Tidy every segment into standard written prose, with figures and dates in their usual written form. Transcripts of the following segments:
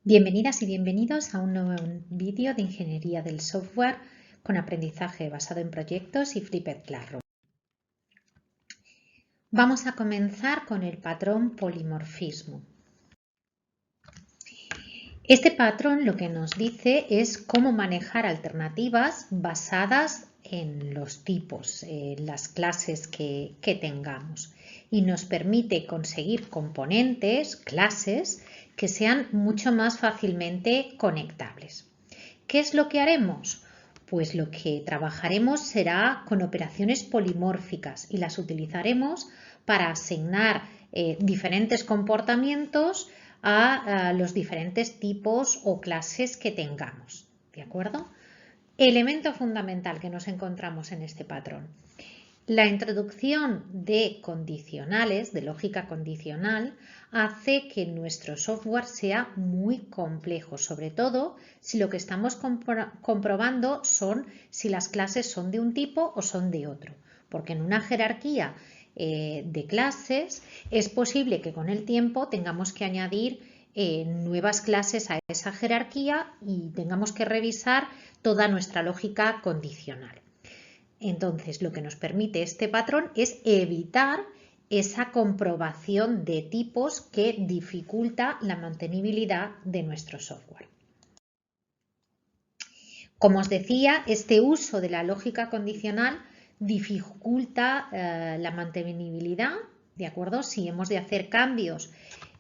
Bienvenidas y bienvenidos a un nuevo vídeo de Ingeniería del Software con aprendizaje basado en proyectos y Flipped Classroom. Vamos a comenzar con el patrón polimorfismo. Este patrón lo que nos dice es cómo manejar alternativas basadas en los tipos, en las clases que tengamos, y nos permite conseguir componentes, clases, que sean mucho más fácilmente conectables. ¿Qué es lo que haremos? Pues lo que trabajaremos será con operaciones polimórficas y las utilizaremos para asignar diferentes comportamientos a los diferentes tipos o clases que tengamos. ¿De acuerdo? Elemento fundamental que nos encontramos en este patrón. La introducción de condicionales, de lógica condicional, hace que nuestro software sea muy complejo, sobre todo si lo que estamos comprobando son si las clases son de un tipo o son de otro, porque en una jerarquía de clases es posible que con el tiempo tengamos que añadir nuevas clases a esa jerarquía y tengamos que revisar toda nuestra lógica condicional. Entonces, lo que nos permite este patrón es evitar esa comprobación de tipos que dificulta la mantenibilidad de nuestro software. Como os decía, este uso de la lógica condicional dificulta la mantenibilidad, ¿de acuerdo? Si hemos de hacer cambios,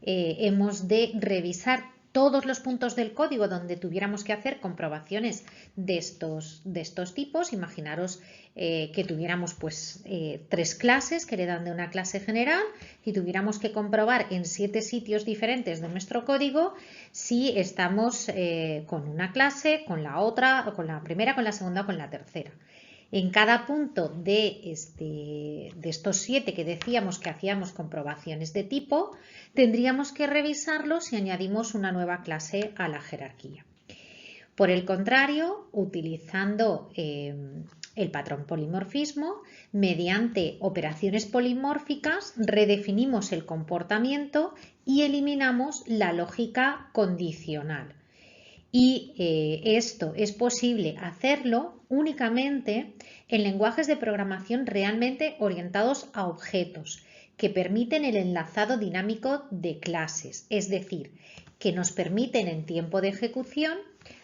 hemos de revisar todos los puntos del código donde tuviéramos que hacer comprobaciones de estos tipos. Imaginaros que tuviéramos pues, 3 clases que heredan de una clase general y tuviéramos que comprobar en 7 sitios diferentes de nuestro código si estamos con una clase, con la otra, con la primera, con la segunda o con la tercera. En cada punto de estos 7 que decíamos que hacíamos comprobaciones de tipo, tendríamos que revisarlo si añadimos una nueva clase a la jerarquía. Por el contrario, utilizando el patrón polimorfismo, mediante operaciones polimórficas redefinimos el comportamiento y eliminamos la lógica condicional. Y esto es posible hacerlo únicamente en lenguajes de programación realmente orientados a objetos, que permiten el enlazado dinámico de clases, es decir, que nos permiten en tiempo de ejecución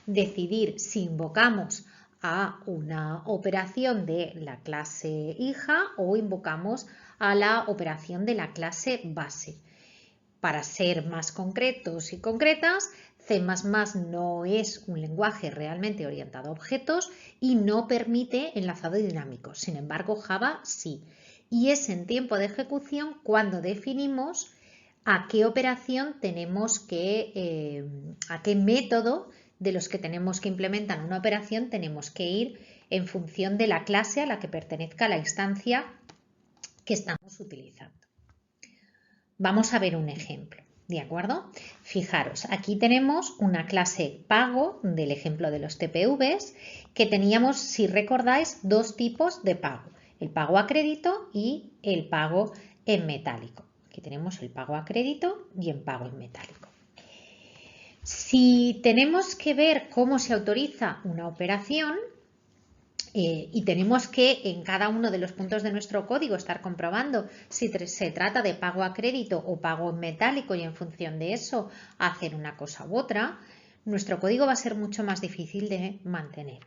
decidir si invocamos a una operación de la clase hija o invocamos a la operación de la clase base. Para ser más concretos y concretas, C++ no es un lenguaje realmente orientado a objetos y no permite enlazado dinámico. Sin embargo, Java sí. Y es en tiempo de ejecución cuando definimos a qué operación tenemos que, a qué método de los que tenemos que implementar una operación tenemos que ir en función de la clase a la que pertenezca la instancia que estamos utilizando. Vamos a ver un ejemplo, ¿de acuerdo? Fijaros, aquí tenemos una clase pago del ejemplo de los TPVs que teníamos, si recordáis, 2 tipos de pago, el pago a crédito y el pago en metálico. Aquí tenemos el pago a crédito y el pago en metálico. Si tenemos que ver cómo se autoriza una operación, y tenemos que en cada uno de los puntos de nuestro código estar comprobando si se trata de pago a crédito o pago en metálico y en función de eso hacer una cosa u otra, nuestro código va a ser mucho más difícil de mantener.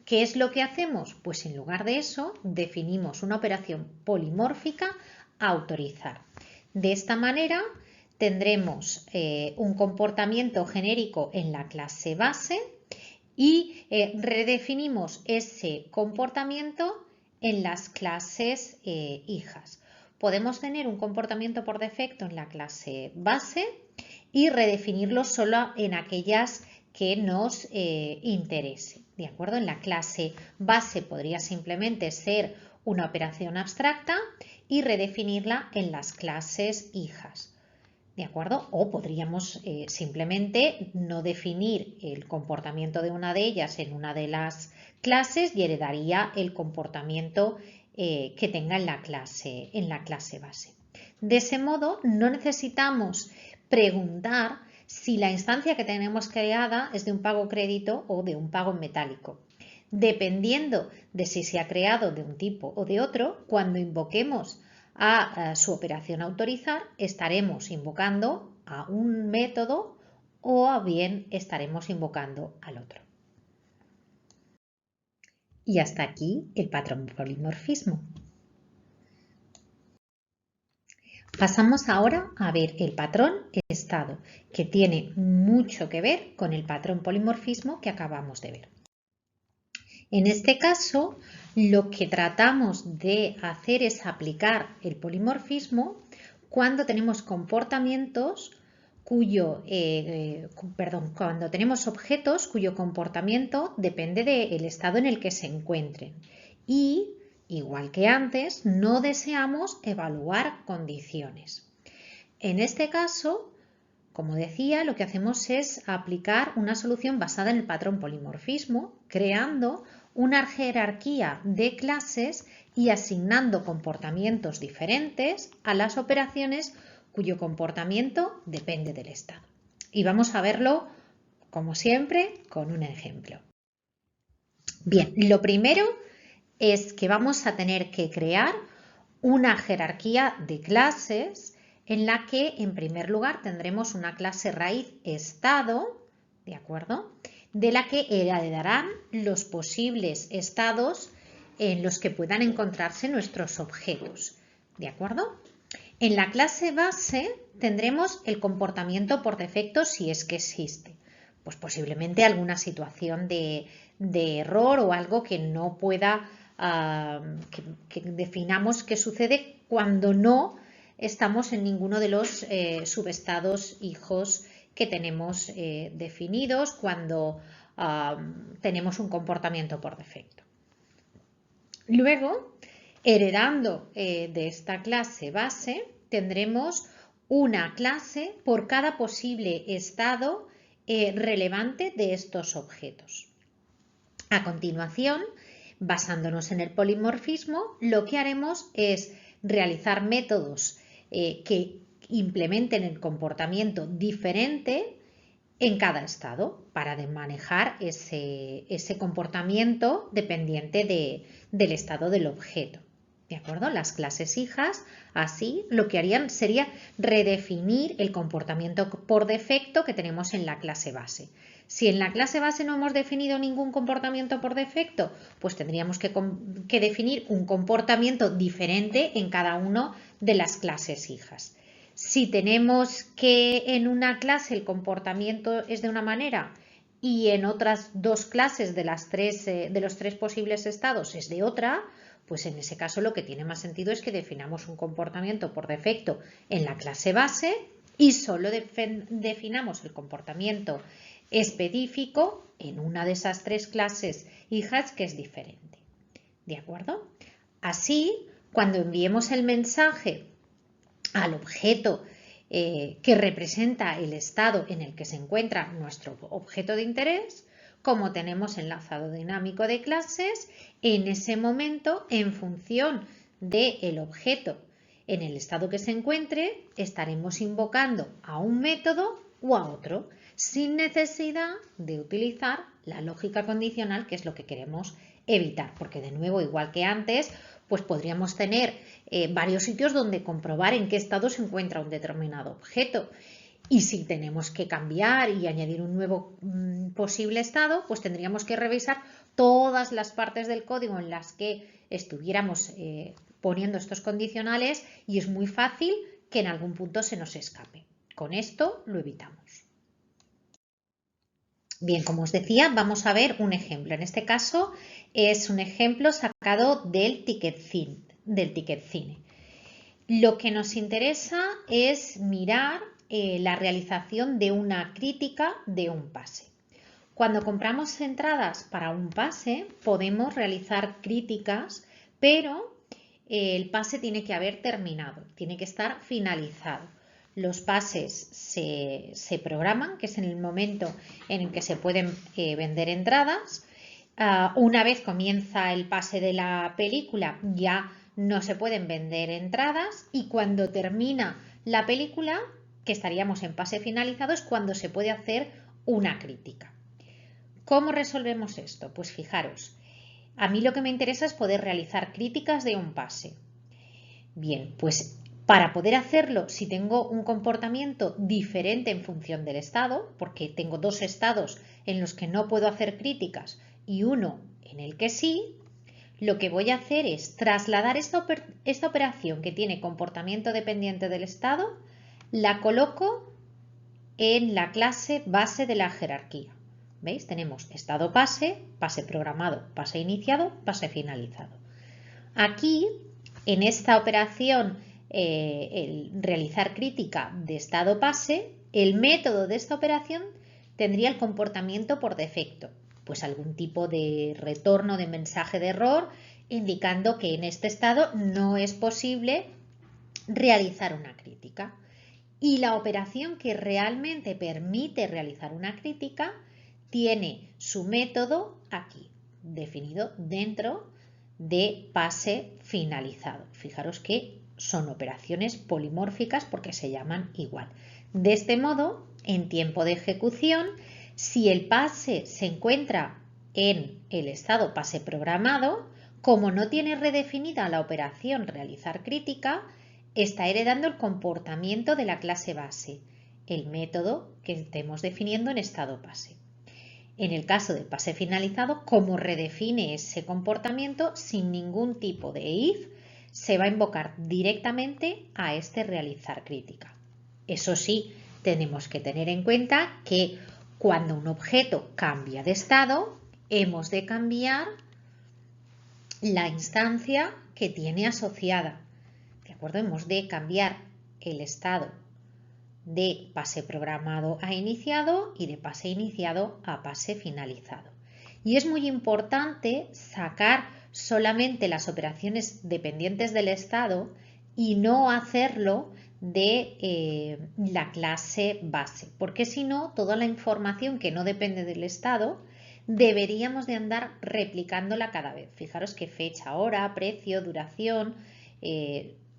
¿Qué es lo que hacemos? Pues en lugar de eso definimos una operación polimórfica a autorizar. De esta manera tendremos un comportamiento genérico en la clase base y redefinimos ese comportamiento en las clases hijas. Podemos tener un comportamiento por defecto en la clase base y redefinirlo solo en aquellas que nos interese. ¿De acuerdo? En la clase base podría simplemente ser una operación abstracta y redefinirla en las clases hijas. ¿De acuerdo? O podríamos simplemente no definir el comportamiento de una de ellas en una de las clases y heredaría el comportamiento que tenga en la clase base. De ese modo, no necesitamos preguntar si la instancia que tenemos creada es de un pago crédito o de un pago en metálico. Dependiendo de si se ha creado de un tipo o de otro, cuando invoquemos a su operación autorizar, estaremos invocando a un método o bien estaremos invocando al otro. Y hasta aquí el patrón polimorfismo. Pasamos ahora a ver el patrón estado, que tiene mucho que ver con el patrón polimorfismo que acabamos de ver. En este caso, lo que tratamos de hacer es aplicar el polimorfismo cuando tenemos comportamientos cuando tenemos objetos cuyo comportamiento depende del estado en el que se encuentren y, igual que antes, no deseamos evaluar condiciones. En este caso, como decía, lo que hacemos es aplicar una solución basada en el patrón polimorfismo, creando una jerarquía de clases y asignando comportamientos diferentes a las operaciones cuyo comportamiento depende del estado. Y vamos a verlo, como siempre, con un ejemplo. Bien, lo primero es que vamos a tener que crear una jerarquía de clases en la que, en primer lugar, tendremos una clase raíz estado, ¿de acuerdo?, de la que heredarán los posibles estados en los que puedan encontrarse nuestros objetos, ¿de acuerdo? En la clase base tendremos el comportamiento por defecto si es que existe. Pues posiblemente alguna situación de error o algo que no pueda, que definamos qué sucede cuando no estamos en ninguno de los subestados hijos que tenemos definidos cuando tenemos un comportamiento por defecto. Luego, heredando de esta clase base, tendremos una clase por cada posible estado relevante de estos objetos. A continuación, basándonos en el polimorfismo, lo que haremos es realizar métodos que implementen el comportamiento diferente en cada estado para manejar ese comportamiento dependiente del estado del objeto. ¿De acuerdo? Las clases hijas, así, lo que harían sería redefinir el comportamiento por defecto que tenemos en la clase base. Si en la clase base no hemos definido ningún comportamiento por defecto, pues tendríamos que definir un comportamiento diferente en cada una de las clases hijas. Si tenemos que en una clase el comportamiento es de una manera y en otras dos clases de los tres posibles estados es de otra, pues en ese caso lo que tiene más sentido es que definamos un comportamiento por defecto en la clase base y solo definamos el comportamiento específico en una de esas tres clases hijas que es diferente. ¿De acuerdo? Así, cuando enviemos el mensaje al objeto que representa el estado en el que se encuentra nuestro objeto de interés, como tenemos enlazado dinámico de clases, en ese momento, en función del objeto en el estado que se encuentre, estaremos invocando a un método o a otro, sin necesidad de utilizar la lógica condicional, que es lo que queremos evitar, porque de nuevo, igual que antes, pues podríamos tener varios sitios donde comprobar en qué estado se encuentra un determinado objeto. Y si tenemos que cambiar y añadir un nuevo posible estado, pues tendríamos que revisar todas las partes del código en las que estuviéramos poniendo estos condicionales y es muy fácil que en algún punto se nos escape. Con esto lo evitamos. Bien, como os decía, vamos a ver un ejemplo. En este caso es un ejemplo sacado del ticket cine. Lo que nos interesa es mirar la realización de una crítica de un pase. Cuando compramos entradas para un pase podemos realizar críticas, pero el pase tiene que haber terminado, tiene que estar finalizado. Los pases se programan, que es en el momento en el que se pueden vender entradas. Una vez comienza el pase de la película ya no se pueden vender entradas y cuando termina la película que estaríamos en pase finalizado es cuando se puede hacer una crítica. ¿Cómo resolvemos esto? Pues fijaros, a mí lo que me interesa es poder realizar críticas de un pase. Bien, pues para poder hacerlo, si tengo un comportamiento diferente en función del estado, porque tengo dos estados en los que no puedo hacer críticas y uno en el que sí, lo que voy a hacer es trasladar esta operación que tiene comportamiento dependiente del estado, la coloco en la clase base de la jerarquía. ¿Veis? Tenemos estado pase, pase programado, pase iniciado, pase finalizado. Aquí, en esta operación, el realizar crítica de estado pase, el método de esta operación tendría el comportamiento por defecto, pues algún tipo de retorno de mensaje de error indicando que en este estado no es posible realizar una crítica. Y la operación que realmente permite realizar una crítica tiene su método aquí, definido dentro de pase finalizado. Fijaros que son operaciones polimórficas porque se llaman igual. De este modo, en tiempo de ejecución, si el pase se encuentra en el estado pase programado, como no tiene redefinida la operación realizar crítica, está heredando el comportamiento de la clase base, el método que estemos definiendo en estado pase. En el caso del pase finalizado, como redefine ese comportamiento, sin ningún tipo de if, se va a invocar directamente a este realizar crítica. Eso sí, tenemos que tener en cuenta que cuando un objeto cambia de estado, hemos de cambiar la instancia que tiene asociada. ¿De acuerdo? Hemos de cambiar el estado de pase programado a iniciado y de pase iniciado a pase finalizado. Y es muy importante sacar solamente las operaciones dependientes del estado y no hacerlo de la clase base, porque si no, toda la información que no depende del estado deberíamos de andar replicándola cada vez. Fijaros que fecha, hora, precio, duración,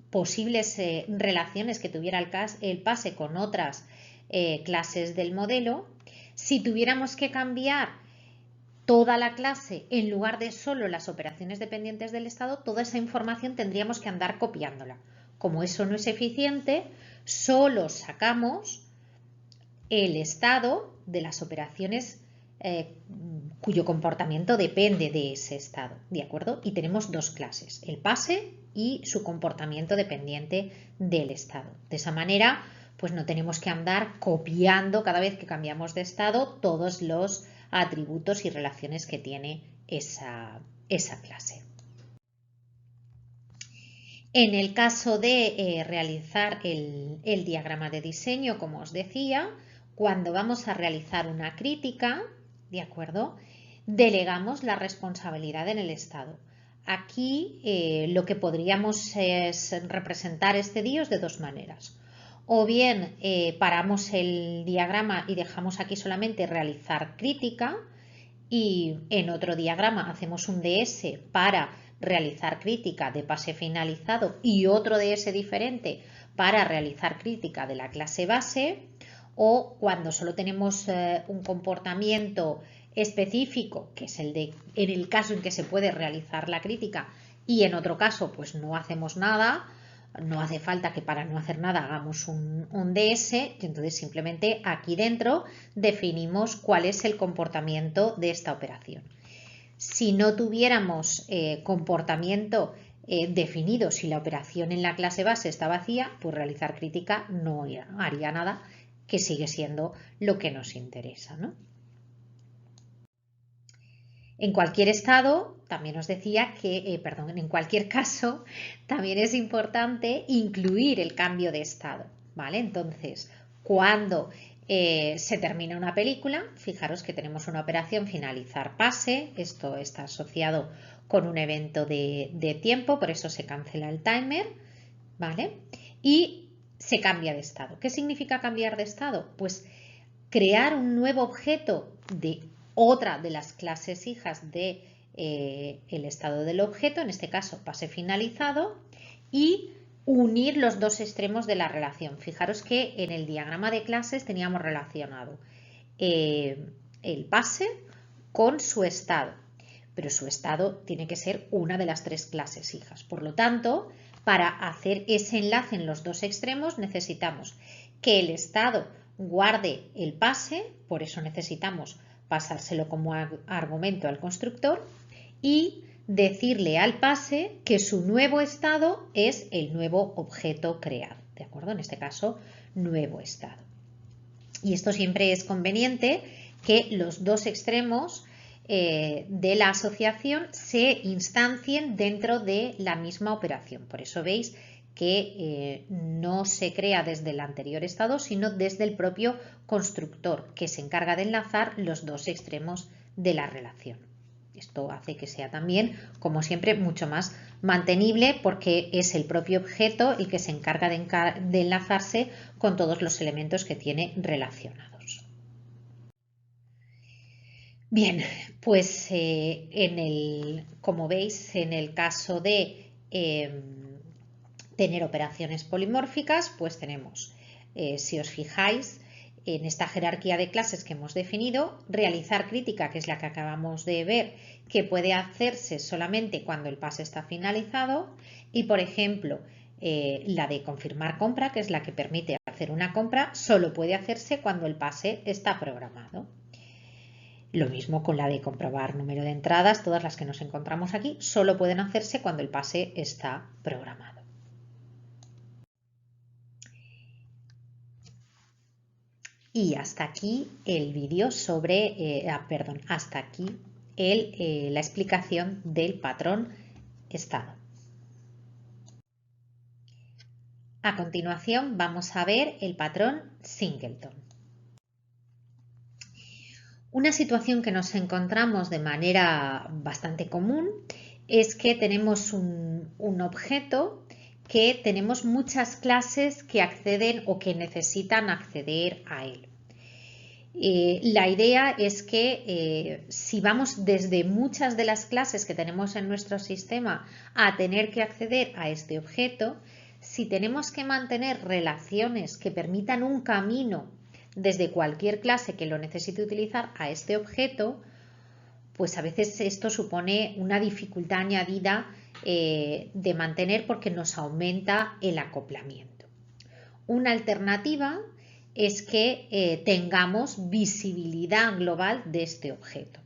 posibles relaciones que tuviera el pase con otras clases del modelo. Si tuviéramos que cambiar toda la clase en lugar de solo las operaciones dependientes del estado, toda esa información tendríamos que andar copiándola. Como eso no es eficiente, solo sacamos el estado de las operaciones cuyo comportamiento depende de ese estado, ¿de acuerdo? Y tenemos dos clases, el pase y su comportamiento dependiente del estado. De esa manera, pues no tenemos que andar copiando cada vez que cambiamos de estado todos los atributos y relaciones que tiene esa clase. En el caso de realizar el diagrama de diseño, como os decía, cuando vamos a realizar una crítica, ¿de acuerdo? Delegamos la responsabilidad en el estado. Aquí lo que podríamos es representar este DIOS de dos maneras. O bien paramos el diagrama y dejamos aquí solamente realizar crítica y en otro diagrama hacemos un DS para realizar crítica de pase finalizado y otro DS diferente para realizar crítica de la clase base, o cuando solo tenemos un comportamiento específico, que es el de en el caso en que se puede realizar la crítica y en otro caso pues no hacemos nada, no hace falta que para no hacer nada hagamos un DS y entonces simplemente aquí dentro definimos cuál es el comportamiento de esta operación. Si no tuviéramos comportamiento definido, si la operación en la clase base está vacía, pues realizar crítica no haría nada, que sigue siendo lo que nos interesa, ¿no? En cualquier estado, también os decía que, en cualquier caso, también es importante incluir el cambio de estado, ¿vale? Entonces, cuando se termina una película, fijaros que tenemos una operación finalizar pase, esto está asociado con un evento de tiempo, por eso se cancela el timer, ¿vale? Y se cambia de estado. ¿Qué significa cambiar de estado? Pues crear un nuevo objeto de otra de las clases hijas de el estado del objeto, en este caso pase finalizado, y unir los dos extremos de la relación. Fijaros que en el diagrama de clases teníamos relacionado el pase con su estado, pero su estado tiene que ser una de las tres clases hijas. Por lo tanto, para hacer ese enlace en los dos extremos necesitamos que el estado guarde el pase, por eso necesitamos pasárselo como argumento al constructor, y decirle al pase que su nuevo estado es el nuevo objeto creado, ¿de acuerdo? En este caso, nuevo estado. Y esto siempre es conveniente que los dos extremos de la asociación se instancien dentro de la misma operación. Por eso veis que no se crea desde el anterior estado, sino desde el propio constructor, que se encarga de enlazar los dos extremos de la relación. Esto hace que sea también, como siempre, mucho más mantenible porque es el propio objeto el que se encarga de enlazarse con todos los elementos que tiene relacionados. Bien, pues como veis, en el caso de tener operaciones polimórficas, pues tenemos, si os fijáis, en esta jerarquía de clases que hemos definido, realizar crítica, que es la que acabamos de ver, que puede hacerse solamente cuando el pase está finalizado, y por ejemplo, la de confirmar compra, que es la que permite hacer una compra, solo puede hacerse cuando el pase está programado. Lo mismo con la de comprobar número de entradas, todas las que nos encontramos aquí, solo pueden hacerse cuando el pase está programado. Y hasta aquí el vídeo sobre, hasta aquí la explicación del patrón estado. A continuación vamos a ver el patrón Singleton. Una situación que nos encontramos de manera bastante común es que tenemos un objeto que tenemos muchas clases que acceden o que necesitan acceder a él. La idea es que si vamos desde muchas de las clases que tenemos en nuestro sistema a tener que acceder a este objeto, si tenemos que mantener relaciones que permitan un camino desde cualquier clase que lo necesite utilizar a este objeto, pues a veces esto supone una dificultad añadida de mantener porque nos aumenta el acoplamiento. Una alternativa es que tengamos visibilidad global de este objeto.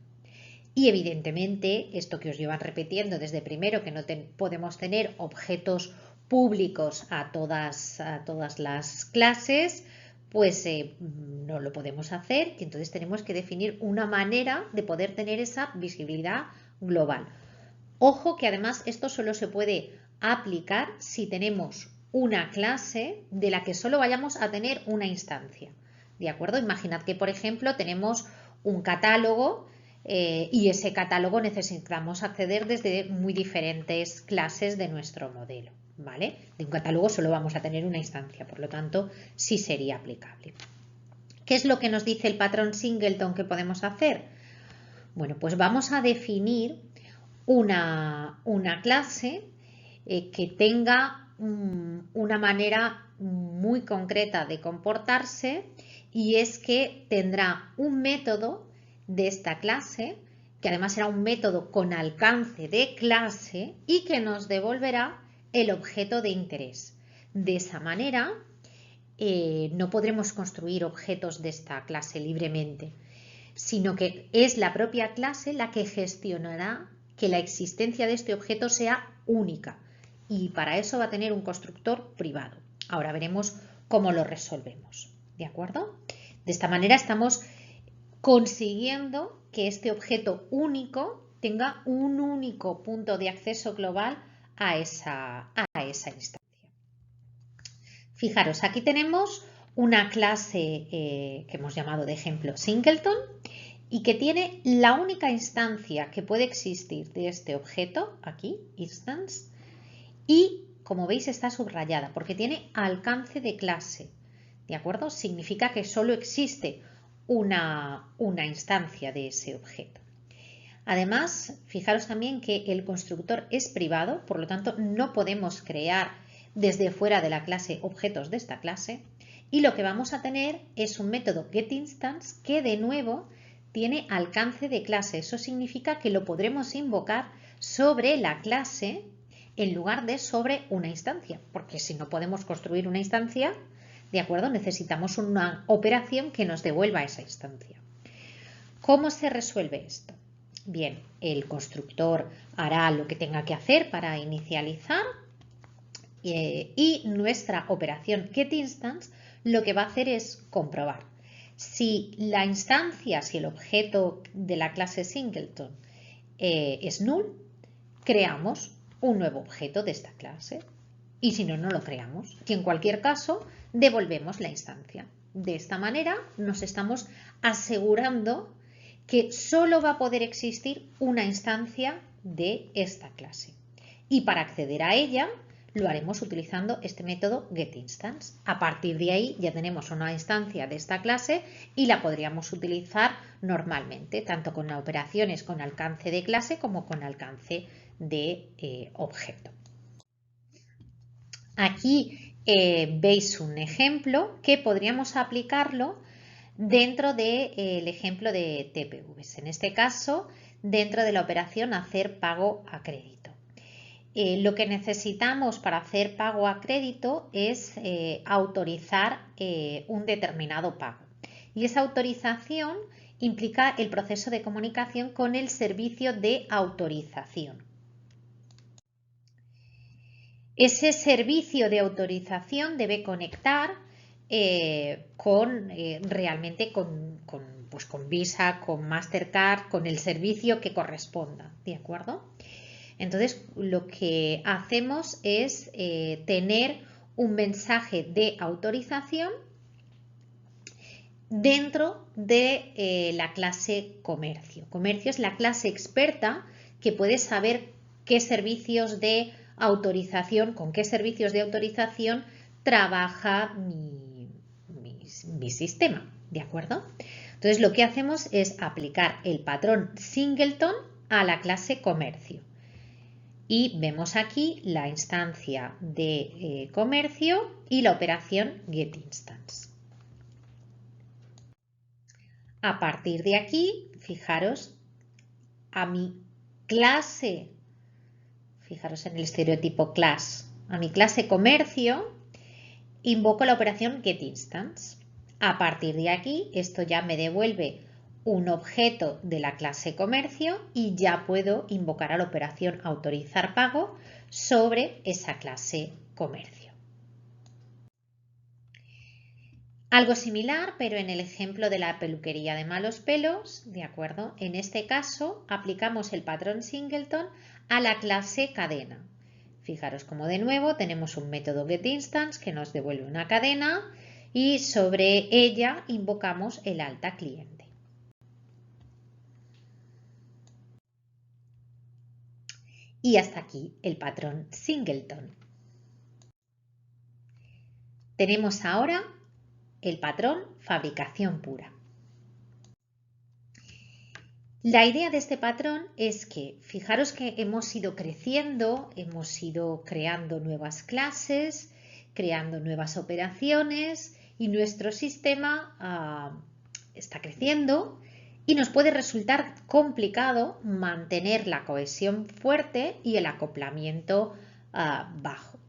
Y evidentemente, esto que os llevan repitiendo desde primero, que no podemos tener objetos públicos a todas las clases, pues no lo podemos hacer y entonces tenemos que definir una manera de poder tener esa visibilidad global. Ojo que además esto solo se puede aplicar si tenemos una clase de la que solo vayamos a tener una instancia. ¿De acuerdo? Imaginad que, por ejemplo, tenemos un catálogo y ese catálogo necesitamos acceder desde muy diferentes clases de nuestro modelo. ¿Vale? De un catálogo solo vamos a tener una instancia, por lo tanto, sí sería aplicable. ¿Qué es lo que nos dice el patrón Singleton que podemos hacer? Bueno, pues vamos a definir una clase que tenga una manera muy concreta de comportarse y es que tendrá un método de esta clase, que además será un método con alcance de clase y que nos devolverá el objeto de interés. De esa manera no podremos construir objetos de esta clase libremente, sino que es la propia clase la que gestionará que la existencia de este objeto sea única y para eso va a tener un constructor privado. Ahora veremos cómo lo resolvemos, ¿de acuerdo? De esta manera estamos consiguiendo que este objeto único tenga un único punto de acceso global a esa instancia. Fijaros, aquí tenemos una clase que hemos llamado de ejemplo Singleton y que tiene la única instancia que puede existir de este objeto, aquí, instance, y como veis está subrayada porque tiene alcance de clase, ¿de acuerdo? Significa que solo existe una instancia de ese objeto. Además, fijaros también que el constructor es privado, por lo tanto no podemos crear desde fuera de la clase objetos de esta clase. Y lo que vamos a tener es un método getInstance que de nuevo tiene alcance de clase. Eso significa que lo podremos invocar sobre la clase en lugar de sobre una instancia, porque si no podemos construir una instancia, ¿de acuerdo? Necesitamos una operación que nos devuelva esa instancia. ¿Cómo se resuelve esto? Bien, el constructor hará lo que tenga que hacer para inicializar y nuestra operación getInstance lo que va a hacer es comprobar si la instancia, si el objeto de la clase singleton es null, creamos un nuevo objeto de esta clase y si no, no lo creamos. Y en cualquier caso, devolvemos la instancia. De esta manera nos estamos asegurando que solo va a poder existir una instancia de esta clase. Y para acceder a ella, lo haremos utilizando este método getInstance. A partir de ahí ya tenemos una instancia de esta clase y la podríamos utilizar normalmente, tanto con operaciones con alcance de clase como con alcance de objeto. Aquí veis un ejemplo que podríamos aplicarlo dentro del ejemplo de TPVs. En este caso, dentro de la operación hacer pago a crédito. Lo que necesitamos para hacer pago a crédito es autorizar un determinado pago. Y esa autorización implica el proceso de comunicación con el servicio de autorización. Ese servicio de autorización debe conectar realmente con Visa, con Mastercard, con el servicio que corresponda, ¿de acuerdo? Entonces, lo que hacemos es tener un mensaje de autorización dentro de la clase comercio. Comercio es la clase experta que puede saber qué servicios de autorización, con qué servicios de autorización trabaja mi sistema, ¿de acuerdo? Entonces, lo que hacemos es aplicar el patrón singleton a la clase comercio. Y vemos aquí la instancia de comercio y la operación getInstance. A partir de aquí, fijaros, a mi clase, fijaros en el estereotipo class, a mi clase comercio, invoco la operación getInstance. A partir de aquí, esto ya me devuelve un objeto de la clase comercio y ya puedo invocar a la operación autorizar pago sobre esa clase comercio. Algo similar, pero en el ejemplo de la peluquería de malos pelos, ¿de acuerdo? En este caso aplicamos el patrón singleton a la clase cadena. Fijaros como de nuevo tenemos un método getInstance que nos devuelve una cadena y sobre ella invocamos el alta cliente. Y hasta aquí el patrón singleton. Tenemos ahora el patrón fabricación pura. La idea de este patrón es que, fijaros que hemos ido creciendo, hemos ido creando nuevas clases, creando nuevas operaciones y nuestro sistema está creciendo y nos puede resultar complicado mantener la cohesión fuerte y el acoplamiento bajo.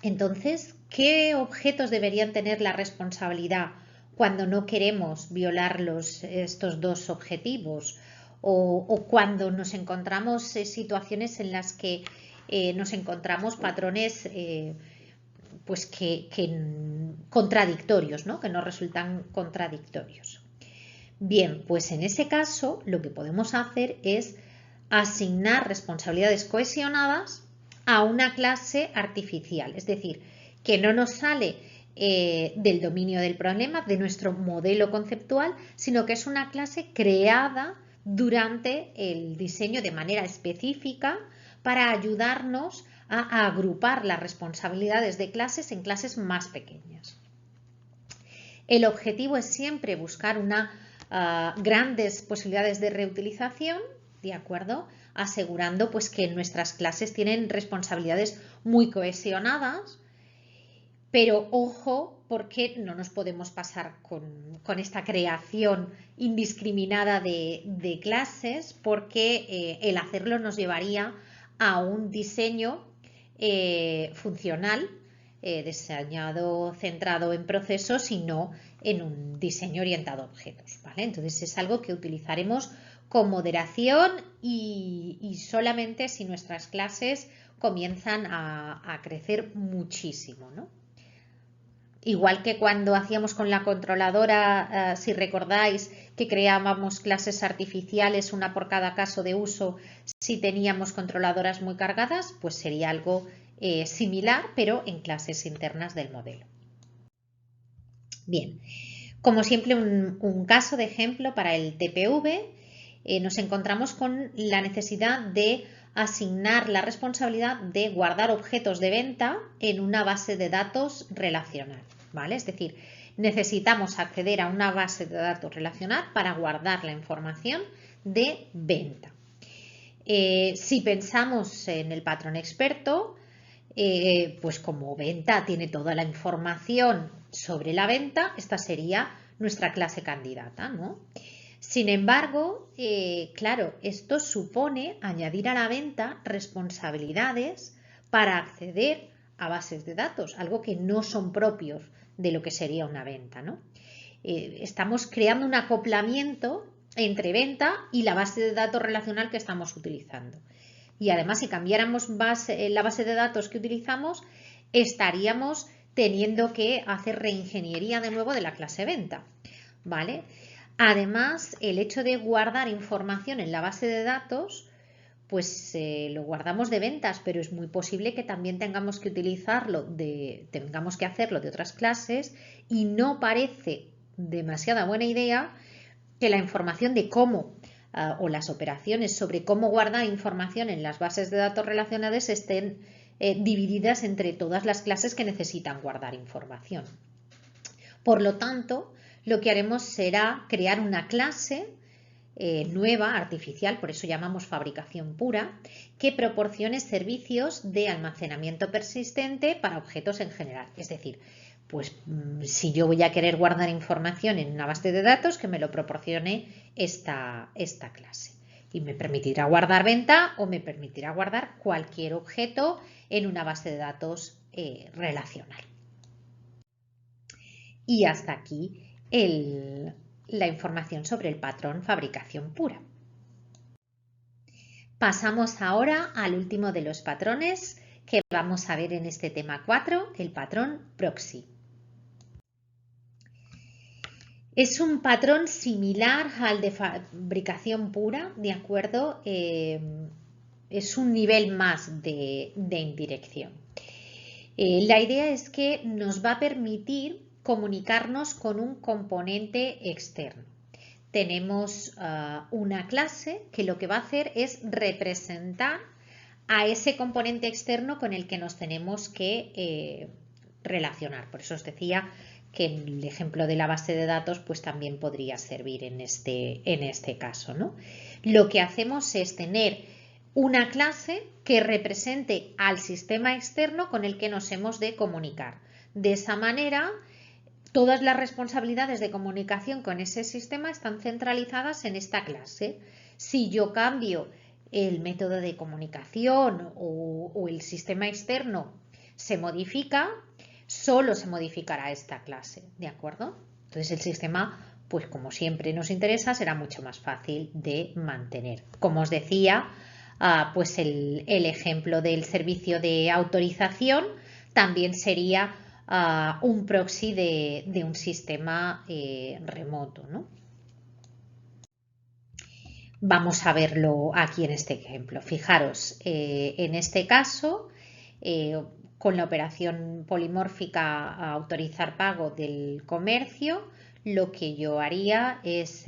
Entonces, ¿qué objetos deberían tener la responsabilidad cuando no queremos violar estos dos objetivos o cuando nos encontramos situaciones en las que nos encontramos patrones contradictorios, ¿no? Que nos resultan contradictorios? Bien, pues en ese caso lo que podemos hacer es asignar responsabilidades cohesionadas a una clase artificial, es decir, que no nos sale del dominio del problema, de nuestro modelo conceptual, sino que es una clase creada durante el diseño de manera específica para ayudarnos a agrupar las responsabilidades de clases en clases más pequeñas. El objetivo es siempre buscar grandes posibilidades de reutilización, ¿de acuerdo? asegurando pues que nuestras clases tienen responsabilidades muy cohesionadas, pero ojo, porque no nos podemos pasar con esta creación indiscriminada de clases, porque el hacerlo nos llevaría a un diseño funcional, diseñado centrado en procesos y no en un diseño orientado a objetos, ¿vale? Entonces es algo que utilizaremos con moderación y solamente si nuestras clases comienzan a crecer muchísimo, ¿no? Igual que cuando hacíamos con la controladora, si recordáis que creábamos clases artificiales, una por cada caso de uso, si teníamos controladoras muy cargadas, pues sería algo similar, pero en clases internas del modelo. Bien, como siempre un caso de ejemplo para el TPV, nos encontramos con la necesidad de asignar la responsabilidad de guardar objetos de venta en una base de datos relacional, ¿vale? Es decir, necesitamos acceder a una base de datos relacional para guardar la información de venta. Si pensamos en el patrón experto, pues como venta tiene toda la información sobre la venta, esta sería nuestra clase candidata, ¿no? Sin embargo, claro, esto supone añadir a la venta responsabilidades para acceder a bases de datos, algo que no son propios de lo que sería una venta, ¿no? Estamos creando un acoplamiento entre venta y la base de datos relacional que estamos utilizando. Y además, si cambiáramos la base de datos que utilizamos, estaríamos teniendo que hacer reingeniería de nuevo de la clase venta, ¿vale? Además, el hecho de guardar información en la base de datos, pues lo guardamos de ventas, pero es muy posible que también tengamos que tengamos que hacerlo de otras clases y no parece demasiada buena idea que la información de cómo o las operaciones sobre cómo guardar información en las bases de datos relacionadas estén divididas entre todas las clases que necesitan guardar información. Por lo tanto, lo que haremos será crear una clase nueva, artificial, por eso llamamos fabricación pura, que proporcione servicios de almacenamiento persistente para objetos en general. Es decir, pues si yo voy a querer guardar información en una base de datos, que me lo proporcione esta clase. Y me permitirá guardar venta o me permitirá guardar cualquier objeto en una base de datos relacional. Y hasta aquí la información sobre el patrón fabricación pura. Pasamos ahora al último de los patrones que vamos a ver en este tema 4, el patrón proxy. Es un patrón similar al de fabricación pura, ¿de acuerdo? Es un nivel más de indirección. La idea es que nos va a permitir comunicarnos con un componente externo. Tenemos una clase que lo que va a hacer es representar a ese componente externo con el que nos tenemos que relacionar. Por eso os decía que el ejemplo de la base de datos pues también podría servir en este caso, ¿no? Lo que hacemos es tener una clase que represente al sistema externo con el que nos hemos de comunicar. De esa manera, todas las responsabilidades de comunicación con ese sistema están centralizadas en esta clase. Si yo cambio el método de comunicación o el sistema externo se modifica, solo se modificará esta clase, ¿de acuerdo? Entonces el sistema, pues como siempre nos interesa, será mucho más fácil de mantener. Como os decía, pues el ejemplo del servicio de autorización también sería un proxy de un sistema remoto, ¿no? Vamos a verlo aquí en este ejemplo. Fijaros, en este caso, con la operación polimórfica a autorizar pago del comercio, lo que yo haría es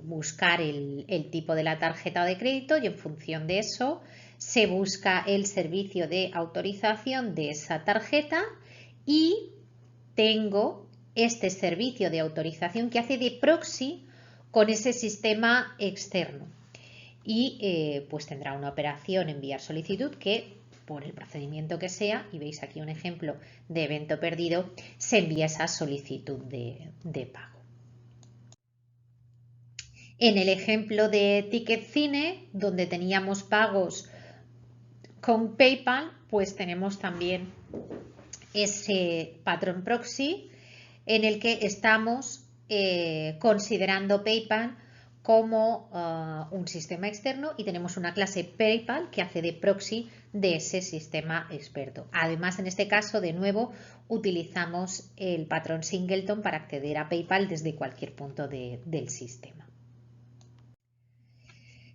buscar el tipo de la tarjeta de crédito y en función de eso se busca el servicio de autorización de esa tarjeta y tengo este servicio de autorización que hace de proxy con ese sistema externo. y pues tendrá una operación enviar solicitud que por el procedimiento que sea, y veis aquí un ejemplo de evento perdido, se envía esa solicitud de pago. En el ejemplo de Ticket Cine, donde teníamos pagos con PayPal, pues tenemos también ese patrón proxy en el que estamos considerando PayPal como un sistema externo y tenemos una clase PayPal que hace de proxy de ese sistema experto. Además, en este caso, de nuevo, utilizamos el patrón Singleton para acceder a PayPal desde cualquier punto del sistema.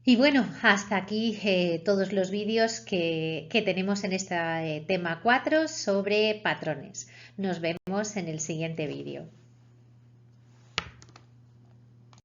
Y bueno, hasta aquí todos los vídeos que tenemos en este tema 4 sobre patrones. Nos vemos en el siguiente vídeo.